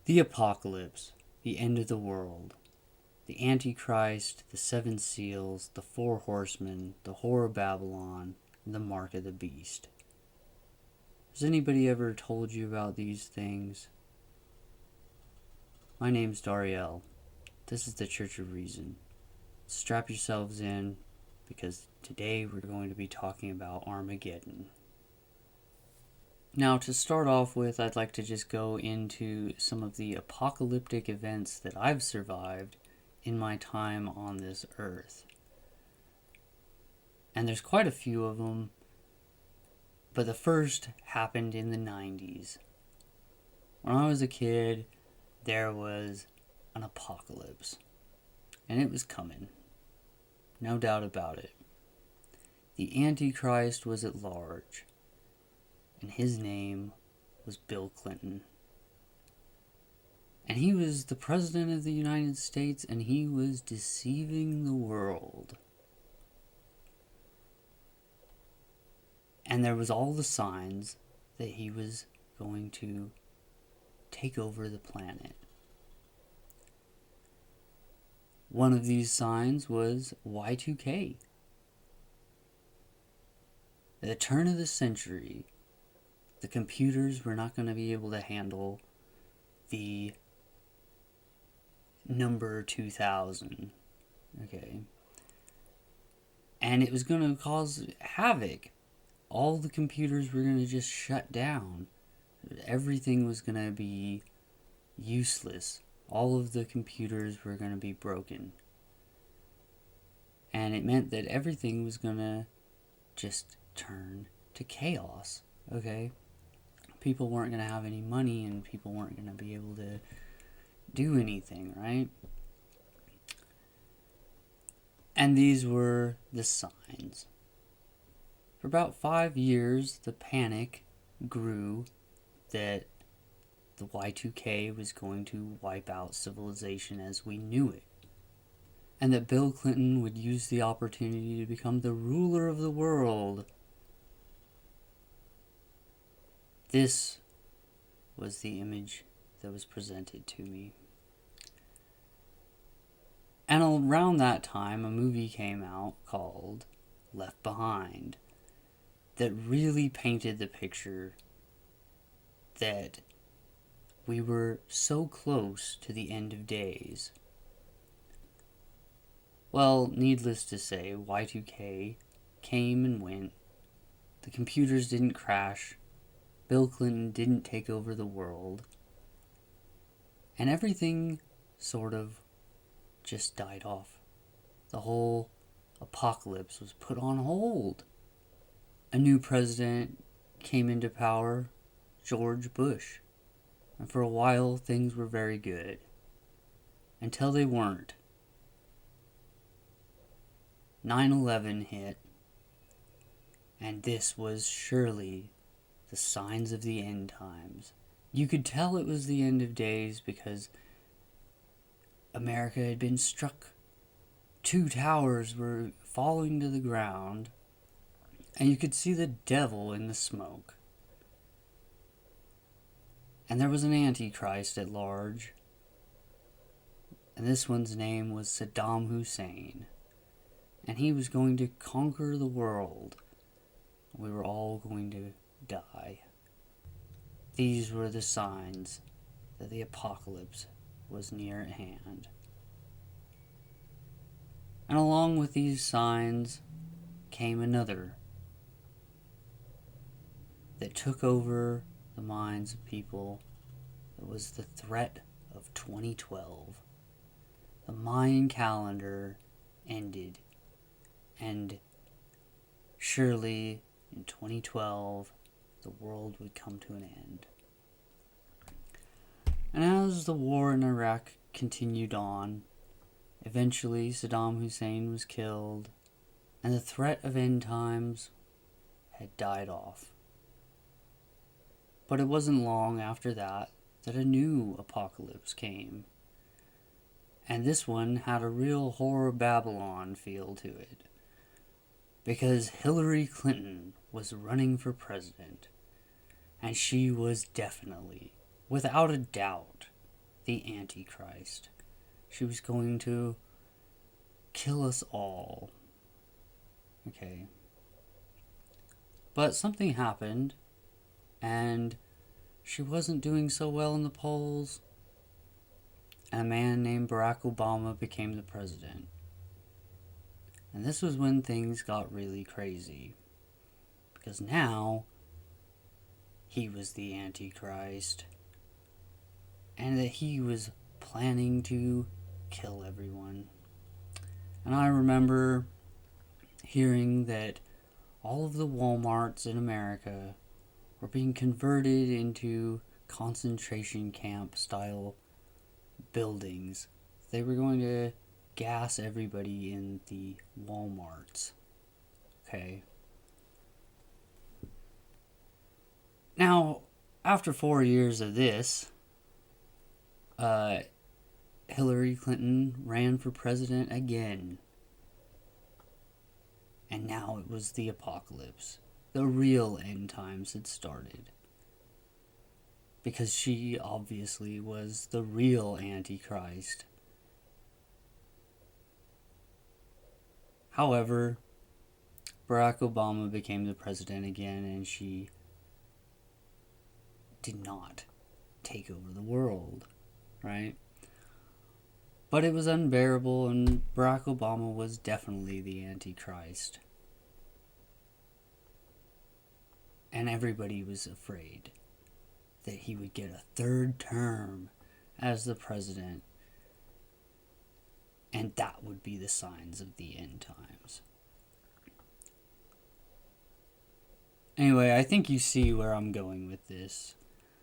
The apocalypse, the end of the world, the Antichrist, the seven seals, the four horsemen, the whore of Babylon, and the mark of the beast. Has anybody ever told you about these things? My name's Dariel. This is the Church of Reason. Strap yourselves in, because today we're going to be talking about Armageddon. Now, to start off with, I'd like to just go into some of the apocalyptic events that I've survived in my time on this earth. And there's quite a few of them, but the first happened in the 90s. When I was a kid, there was an apocalypse, and it was coming. No doubt about it. The Antichrist was at large, and his name was Bill Clinton. And he was the President of the United States, and he was deceiving the world. And there was all the signs that he was going to take over the planet. One of these signs was Y2K. At the turn of the century, the computers were not going to be able to handle the number 2000. Okay. And it was going to cause havoc. All the computers were going to just shut down. Everything was going to be useless. All of the computers were going to be broken. And it meant that everything was going to just turn to chaos. Okay? People weren't going to have any money, and people weren't going to be able to do anything, right? And these were the signs. For about 5 years, the panic grew that the Y2K was going to wipe out civilization as we knew it, and that Bill Clinton would use the opportunity to become the ruler of the world. This was the image that was presented to me. And around that time, a movie came out called Left Behind that really painted the picture that we were so close to the end of days. Well, needless to say, Y2K came and went. The computers didn't crash. Bill Clinton didn't take over the world. And everything sort of just died off. The whole apocalypse was put on hold. A new president came into power, George Bush. And for a while, things were very good. Until they weren't. 9/11 hit. And this was surely the signs of the end times. You could tell it was the end of days because America had been struck. 2 towers were falling to the ground, and you could see the devil in the smoke. And there was an Antichrist at large, and this one's name was Saddam Hussein, and he was going to conquer the world. We were all going to die. These were the signs that the apocalypse was near at hand. And along with these signs came another that took over the minds of people. It was the threat of 2012. The Mayan calendar ended, and surely in 2012 the world would come to an end. And as the war in Iraq continued on, eventually Saddam Hussein was killed, and the threat of end times had died off. But it wasn't long after that a new apocalypse came. And this one had a real whore of Babylon feel to it. Because Hillary Clinton was running for president. And she was definitely, without a doubt, the Antichrist. She was going to kill us all. Okay. But something happened, and she wasn't doing so well in the polls, and a man named Barack Obama became the president. And this was when things got really crazy. Because now, he was the Antichrist. And that he was planning to kill everyone. And I remember hearing that all of the Walmarts in America were being converted into concentration camp style buildings. They were going to gas everybody in the Walmarts. Okay. Now, after 4 years of this, Hillary Clinton ran for president again. And now it was the apocalypse. The real end times had started. Because she obviously was the real Antichrist. However, Barack Obama became the president again, and she did not take over the world, right? But it was unbearable, and Barack Obama was definitely the Antichrist. And everybody was afraid that he would get a third term as the president, and that would be the signs of the end times. Anyway, I think you see where I'm going with this.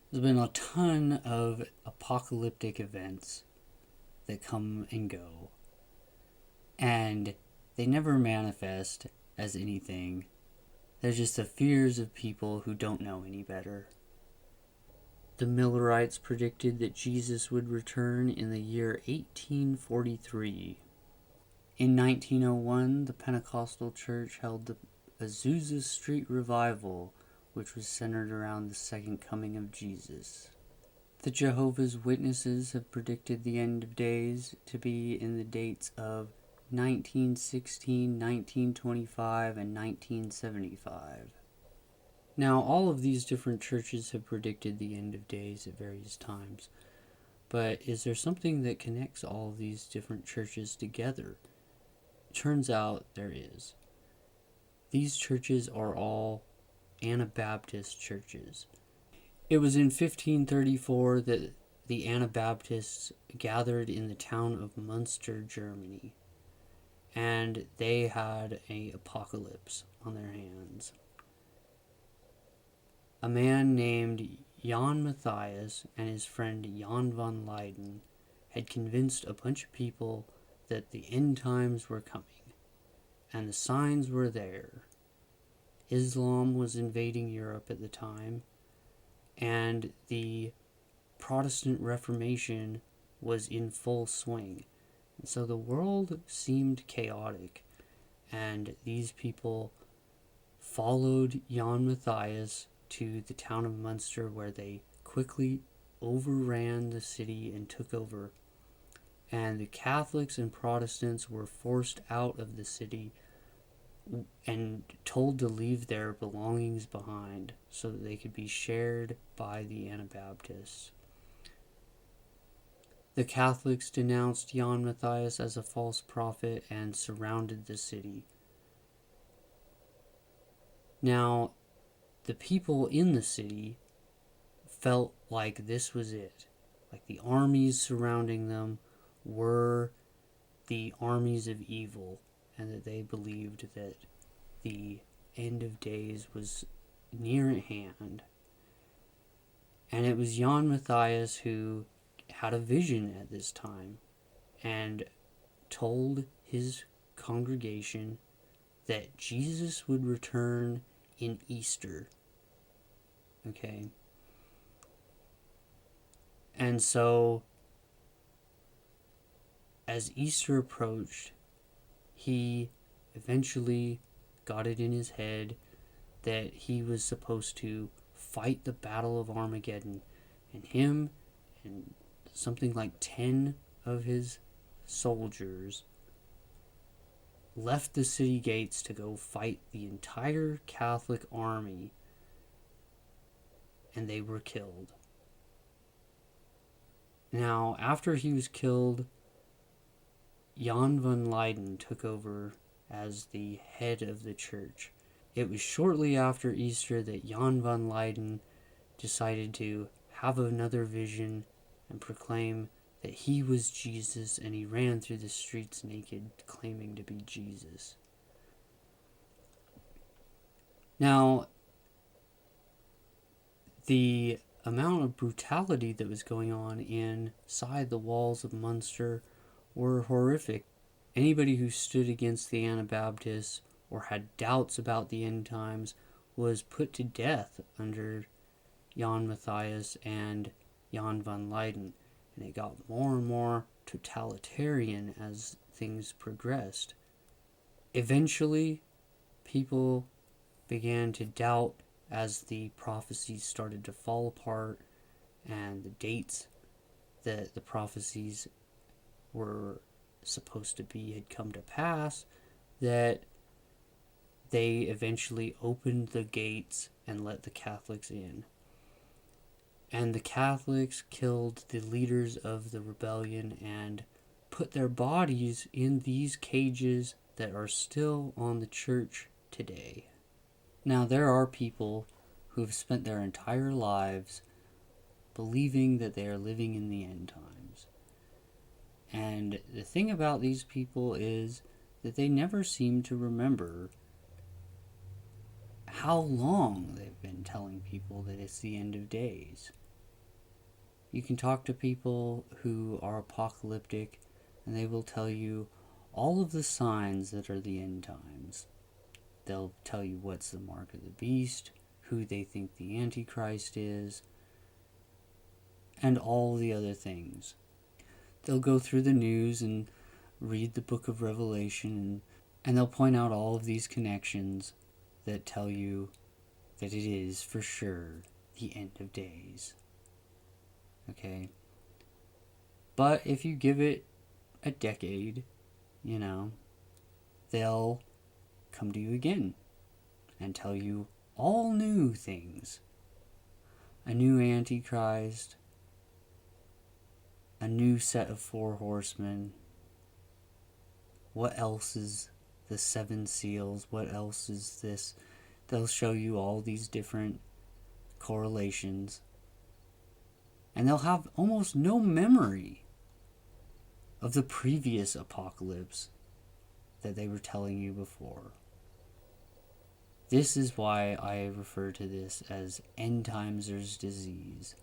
There's been a ton of apocalyptic events that come and go, and they never manifest as anything. They're just the fears of people who don't know any better. The Millerites predicted that Jesus would return in the year 1843. In 1901, the Pentecostal Church held the Azusa Street Revival, which was centered around the second coming of Jesus. The Jehovah's Witnesses have predicted the end of days to be in the dates of 1916, 1925, and 1975. Now, all of these different churches have predicted the end of days at various times. But is there something that connects all of these different churches together? It turns out there is. These churches are all Anabaptist churches. It was in 1534 that the Anabaptists gathered in the town of Munster, Germany. And they had an apocalypse on their hands. A man named Jan Matthias and his friend Jan van Leyden had convinced a bunch of people that the end times were coming. And the signs were there. Islam was invading Europe at the time, and the Protestant Reformation was in full swing. And so the world seemed chaotic, and these people followed Jan Matthias to the town of Munster, where they quickly overran the city and took over. And the Catholics and Protestants were forced out of the city and told to leave their belongings behind so that they could be shared by the Anabaptists. The Catholics denounced Jan Matthias as a false prophet and surrounded the city. Now, the people in the city felt like this was it. Like the armies surrounding them were the armies of evil, and that they believed that the end of days was near at hand. And it was Jan Matthias who had a vision at this time and told his congregation that Jesus would return in Easter. Okay? And so, as Easter approached, he eventually got it in his head that he was supposed to fight the Battle of Armageddon. And him and something like 10 of his soldiers left the city gates to go fight the entire Catholic army, and they were killed. Now, after he was killed, Jan van Leyden took over as the head of the church. It was shortly after Easter that Jan van Leyden decided to have another vision and proclaim that he was Jesus, and he ran through the streets naked, claiming to be Jesus. Now, the amount of brutality that was going on inside the walls of Munster were horrific. Anybody who stood against the Anabaptists or had doubts about the end times was put to death under Jan Matthias and Jan van Leyden. And it got more and more totalitarian as things progressed. Eventually, people began to doubt as the prophecies started to fall apart and the dates that the prophecies were supposed to be had come to pass, that they eventually opened the gates and let the Catholics in. And the Catholics killed the leaders of the rebellion and put their bodies in these cages that are still on the church today. Now, there are people who have spent their entire lives believing that they are living in the end times. And the thing about these people is that they never seem to remember how long they've been telling people that it's the end of days. You can talk to people who are apocalyptic, and they will tell you all of the signs that are the end times. They'll tell you what's the mark of the beast, who they think the Antichrist is, and all the other things. They'll go through the news and read the book of Revelation, and they'll point out all of these connections that tell you that it is for sure the end of days. Okay? But if you give it a decade, they'll come to you again and tell you all new things. A new Antichrist, a new set of 4 horsemen. What else is the 7 seals? What else is this? They'll show you all these different correlations. And they'll have almost no memory of the previous apocalypse that they were telling you before. This is why I refer to this as Timezhers Disease.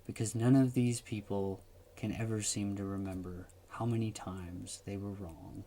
Because none of these people can ever seem to remember how many times they were wrong.